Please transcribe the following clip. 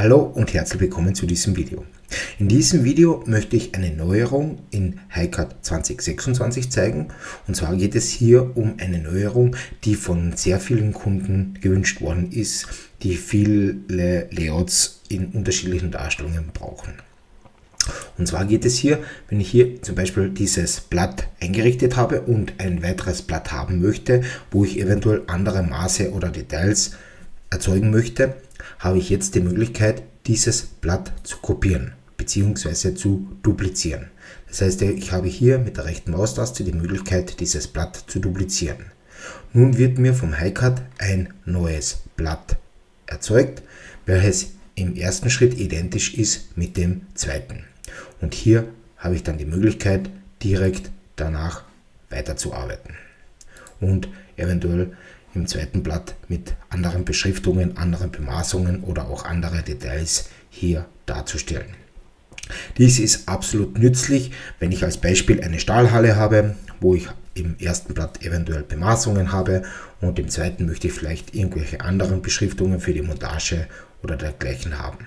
Hallo und herzlich willkommen zu diesem Video. In diesem Video möchte ich eine Neuerung in HiCAD 2026 zeigen. Und zwar geht es hier um eine Neuerung, die von sehr vielen Kunden gewünscht worden ist, die viele Layouts in unterschiedlichen Darstellungen brauchen. Und zwar geht es hier, wenn ich hier zum Beispiel dieses Blatt eingerichtet habe und ein weiteres Blatt haben möchte, wo ich eventuell andere Maße oder Details erzeugen möchte, habe ich jetzt die Möglichkeit, dieses Blatt zu kopieren bzw. zu duplizieren. Das heißt, ich habe hier mit der rechten Maustaste die Möglichkeit, dieses Blatt zu duplizieren. Nun wird mir vom HiCAD ein neues Blatt erzeugt, welches im ersten Schritt identisch ist mit dem zweiten. Und hier habe ich dann die Möglichkeit, direkt danach weiterzuarbeiten und eventuell im zweiten Blatt mit anderen Beschriftungen, anderen Bemaßungen oder auch andere Details hier darzustellen. Dies ist absolut nützlich, wenn ich als Beispiel eine Stahlhalle habe, wo ich im ersten Blatt eventuell Bemaßungen habe und im zweiten möchte ich vielleicht irgendwelche anderen Beschriftungen für die Montage oder dergleichen haben.